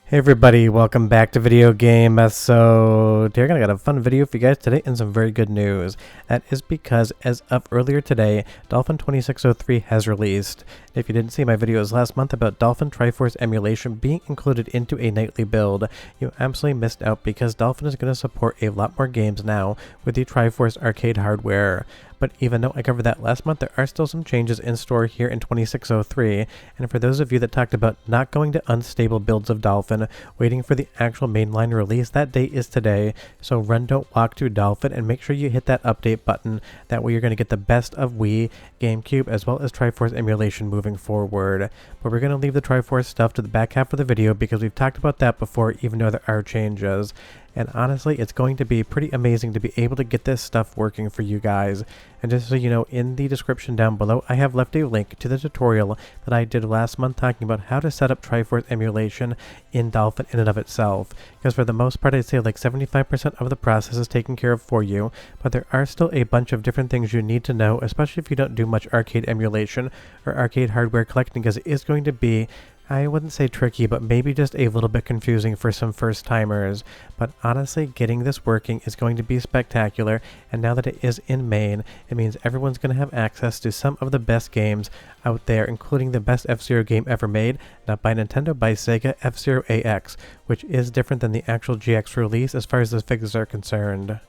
Hey everybody, welcome back to Video Game Episode. Today I got a fun video for you guys today and some very good news. That is because as of earlier today, Dolphin 2603 has released. If you didn't see my videos last month about Dolphin Triforce Emulation being included into a nightly build, you absolutely missed out because Dolphin is going to support a lot more games now with the Triforce arcade hardware. But even though I covered that last month, there are still some changes in store here in 2603, and for those of you that talked about not going to unstable builds of Dolphin, waiting for the actual mainline release, that date is today, so run, don't walk to Dolphin, and make sure you hit that update button. That way you're going to get the best of Wii, GameCube, as well as Triforce emulation moving forward. But we're going to leave the Triforce stuff to the back half of the video because we've talked about that before, even though there are changes. And honestly, it's going to be pretty amazing to be able to get this stuff working for you guys. And just so you know, in the description down below, I have left a link to the tutorial that I did last month talking about how to set up Triforce emulation in Dolphin in and of itself. Because for the most part, I'd say like 75% of the process is taken care of for you, but there are still a bunch of different things you need to know, especially if you don't do much arcade emulation or arcade hardware collecting, because it is going to be, I wouldn't say tricky, but maybe just a little bit confusing for some first-timers. But honestly, getting this working is going to be spectacular, and now that it is in main, it means everyone's going to have access to some of the best games out there, including the best F-Zero game ever made, not by Nintendo, by Sega, F-Zero AX, which is different than the actual GX release as far as the figures are concerned.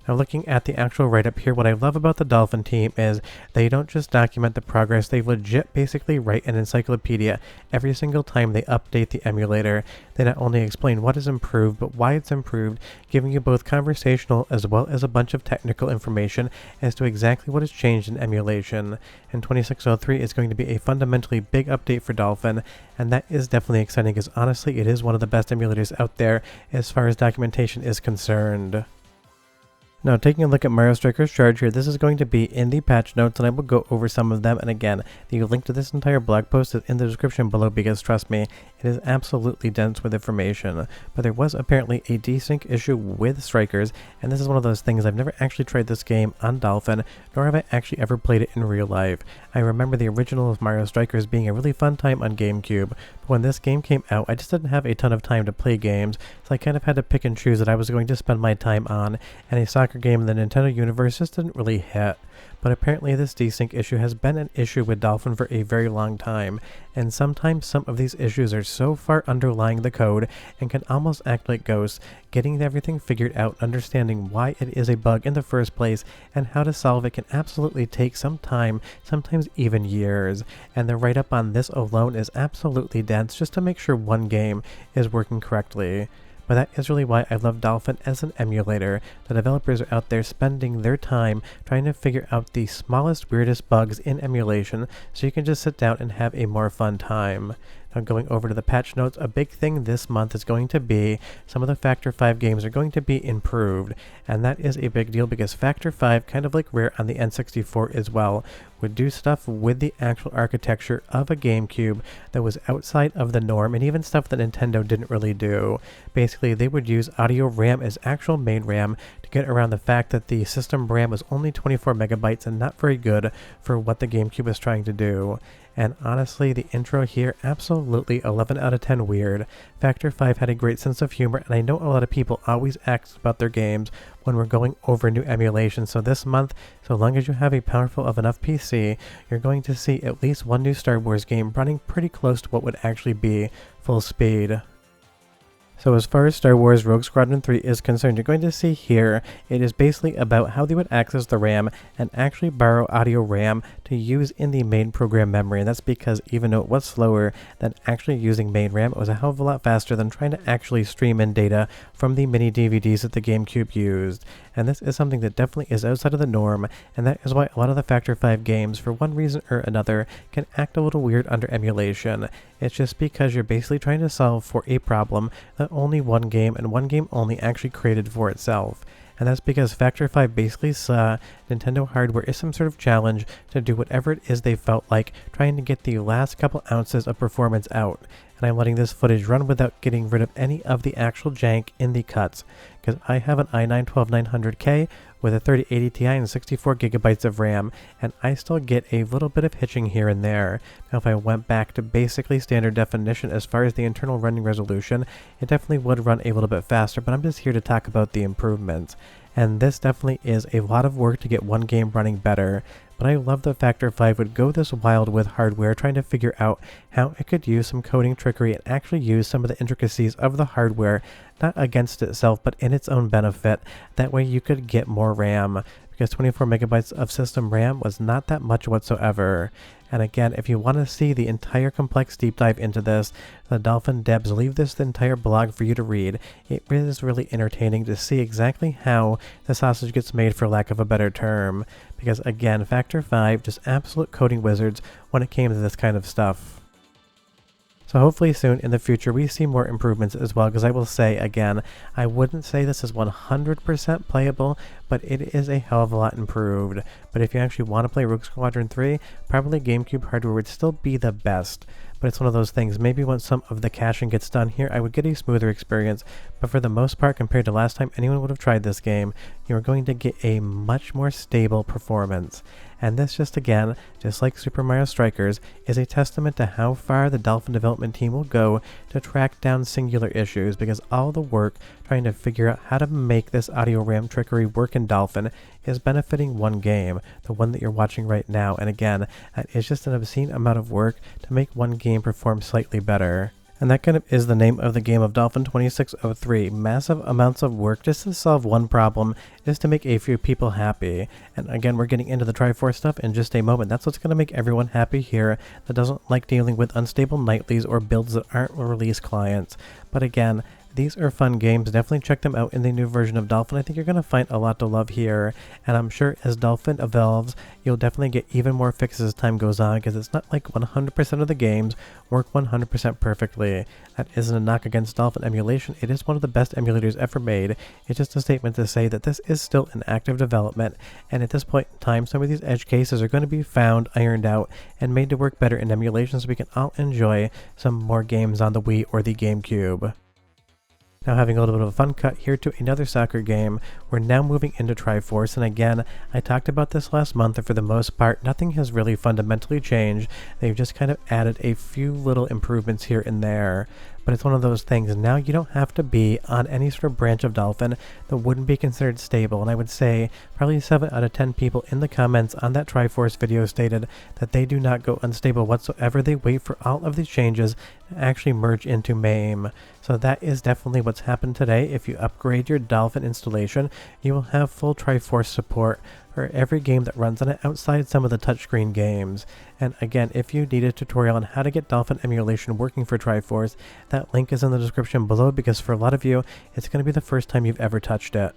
Now looking at the actual write-up here, what I love about the Dolphin team is they don't just document the progress, they legit basically write an encyclopedia every single time they update the emulator. They not only explain what is improved, but why it's improved, giving you both conversational as well as a bunch of technical information as to exactly what has changed in emulation. And 2603 is going to be a fundamentally big update for Dolphin, and that is definitely exciting because honestly it is one of the best emulators out there as far as documentation is concerned. Now, taking a look at Mario Striker's charge here, this is going to be in the patch notes, and I will go over some of them. And again, the link to this entire blog post is in the description below because, trust me, it is absolutely dense with information. But there was apparently a desync issue with Strikers, and this is one of those things. I've never actually tried this game on Dolphin, nor have I actually ever played it in real life. I remember the original of Mario Strikers being a really fun time on GameCube, but when this game came out, I just didn't have a ton of time to play games, so I kind of had to pick and choose that I was going to spend my time on, and a soccer game in the Nintendo universe just didn't really hit. But apparently this desync issue has been an issue with Dolphin for a very long time, and sometimes some of these issues are so far underlying the code and can almost act like ghosts. Getting everything figured out, understanding why it is a bug in the first place, and how to solve it can absolutely take some time, sometimes even years. And the write-up on this alone is absolutely dense just to make sure one game is working correctly. But that is really why I love Dolphin as an emulator. The developers are out there spending their time trying to figure out the smallest, weirdest bugs in emulation so you can just sit down and have a more fun time. Now going over to the patch notes, a big thing this month is going to be some of the Factor 5 games are going to be improved, and that is a big deal because Factor 5, kind of like Rare on the N64 as well, would do stuff with the actual architecture of a GameCube that was outside of the norm, and even stuff that Nintendo didn't really do. Basically, they would use audio RAM as actual main RAM to get around the fact that the system RAM was only 24 megabytes and not very good for what the GameCube was trying to do. And honestly, the intro here, absolutely 11 out of 10 weird. Factor 5 had a great sense of humor, and I know a lot of people always ask about their games when we're going over new emulation, so this month, so long as you have a powerful of enough PC, you're going to see at least one new Star Wars game running pretty close to what would actually be full speed. So as far as Star Wars Rogue Squadron 3 is concerned, you're going to see here, it is basically about how they would access the RAM and actually borrow audio RAM to use in the main program memory. And that's because even though it was slower than actually using main RAM, it was a hell of a lot faster than trying to actually stream in data from the mini DVDs that the GameCube used. And this is something that definitely is outside of the norm, and that is why a lot of the Factor 5 games, for one reason or another, can act a little weird under emulation. It's just because you're basically trying to solve for a problem that only one game and one game only actually created for itself. And that's because Factor 5 basically saw Nintendo hardware as some sort of challenge to do whatever it is they felt like, trying to get the last couple ounces of performance out. And I'm letting this footage run without getting rid of any of the actual jank in the cuts, because I have an i9-12900K with a 3080 Ti and 64 gigabytes of RAM, and I still get a little bit of hitching here and there. Now if I went back to basically standard definition as far as the internal running resolution, it definitely would run a little bit faster, but I'm just here to talk about the improvements. And this definitely is a lot of work to get one game running better, but I love that Factor 5 would go this wild with hardware, trying to figure out how it could use some coding trickery and actually use some of the intricacies of the hardware, not against itself, but in its own benefit. That way you could get more RAM, because 24 megabytes of system RAM was not that much whatsoever. And again, if you want to see the entire complex deep dive into this, the Dolphin devs leave this entire blog for you to read. It is really entertaining to see exactly how the sausage gets made, for lack of a better term. Because again, Factor 5, just absolute coding wizards when it came to this kind of stuff. So hopefully soon in the future we see more improvements as well, because I will say again, I wouldn't say this is 100% playable, but it is a hell of a lot improved. But if you actually want to play Rogue Squadron 3, probably GameCube hardware would still be the best. But it's one of those things, maybe once some of the caching gets done here, I would get a smoother experience. But for the most part, compared to last time anyone would have tried this game, you're going to get a much more stable performance. And this just again, just like Super Mario Strikers, is a testament to how far the Dolphin development team will go to track down singular issues, because all the work trying to figure out how to make this audio RAM trickery work in Dolphin is benefiting one game, the one that you're watching right now. And again, that is just an obscene amount of work to make one game perform slightly better. And that kind of is the name of the game of Dolphin 2603. Massive amounts of work just to solve one problem, just to make a few people happy. And again, we're getting into the Triforce stuff in just a moment. That's what's going to make everyone happy here that doesn't like dealing with unstable nightlies or builds that aren't release clients. But again, these are fun games. Definitely check them out in the new version of Dolphin. I think you're going to find a lot to love here. And I'm sure as Dolphin evolves, you'll definitely get even more fixes as time goes on, because it's not like 100% of the games work 100% perfectly. That isn't a knock against Dolphin Emulation. It is one of the best emulators ever made. It's just a statement to say that this is still in active development. And at this point in time, some of these edge cases are going to be found, ironed out, and made to work better in emulation, so we can all enjoy some more games on the Wii or the GameCube. Now having a little bit of a fun cut here to another soccer game, we're now moving into Triforce, and again, I talked about this last month, and for the most part, nothing has really fundamentally changed. They've just kind of added a few little improvements here and there. But it's one of those things, now you don't have to be on any sort of branch of Dolphin that wouldn't be considered stable, and I would say probably 7 out of 10 people in the comments on that Triforce video stated that they do not go unstable whatsoever. They wait for all of these changes to actually merge into MAME. So that is definitely what's happened today. If you upgrade your Dolphin installation, you will have full Triforce support for every game that runs on it outside some of the touchscreen games. And again, if you need a tutorial on how to get Dolphin Emulation working for Triforce, that link is in the description below, because for a lot of you, it's going to be the first time you've ever touched it.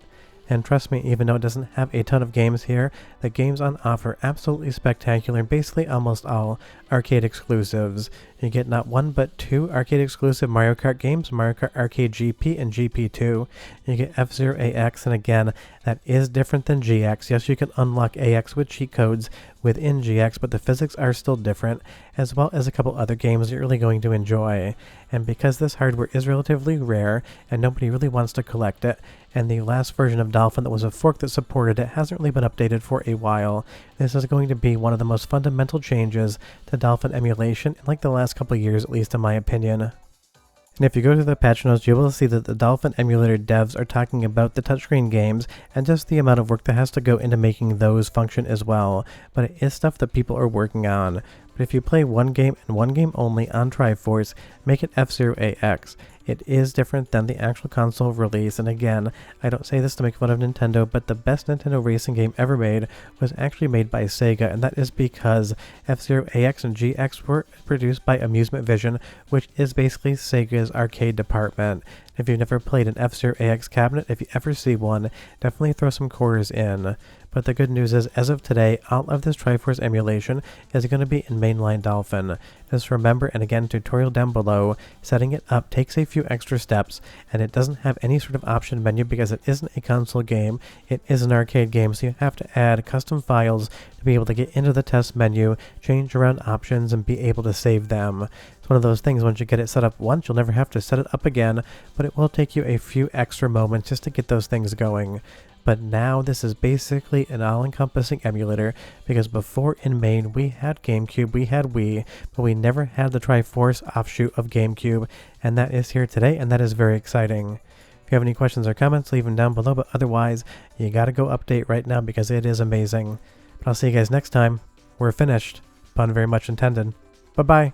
And trust me, even though it doesn't have a ton of games here, the games on offer absolutely spectacular, and basically almost all arcade exclusives. You get not one but 2 arcade exclusive Mario Kart games, Mario Kart Arcade GP and GP2. You get F-Zero AX, and again, that is different than GX. Yes, you can unlock AX with cheat codes within GX, but the physics are still different, as well as a couple other games you're really going to enjoy. And because this hardware is relatively rare, and nobody really wants to collect it, and the last version of Dolphin that was a fork that supported it hasn't really been updated for a while, this is going to be one of the most fundamental changes to Dolphin Emulation in like the last couple of years, at least in my opinion. And if you go to the patch notes, you will see that the Dolphin Emulator devs are talking about the touchscreen games and just the amount of work that has to go into making those function as well. But it is stuff that people are working on. But if you play one game and one game only on Triforce, make it F-Zero AX. It is different than the actual console release, and again, I don't say this to make fun of Nintendo, but the best Nintendo racing game ever made was actually made by Sega, and that is because F-Zero AX and GX were produced by Amusement Vision, which is basically Sega's arcade department. If you've never played an F-Zero AX cabinet, if you ever see one, definitely throw some quarters in. But the good news is, as of today, all of this Triforce emulation is going to be in mainline Dolphin. Just remember, and again, tutorial down below, setting it up takes a few extra steps, and it doesn't have any sort of option menu because it isn't a console game, it is an arcade game, so you have to add custom files to be able to get into the test menu, change around options, and be able to save them. It's one of those things, once you get it set up once, you'll never have to set it up again, but it will take you a few extra moments just to get those things going. But now this is basically an all-encompassing emulator, because before in main we had GameCube, we had Wii, but we never had the Triforce offshoot of GameCube, and that is here today, and that is very exciting. If you have any questions or comments, leave them down below, but otherwise, you gotta go update right now because it is amazing. But I'll see you guys next time. We're finished. Pun very much intended. Bye-bye.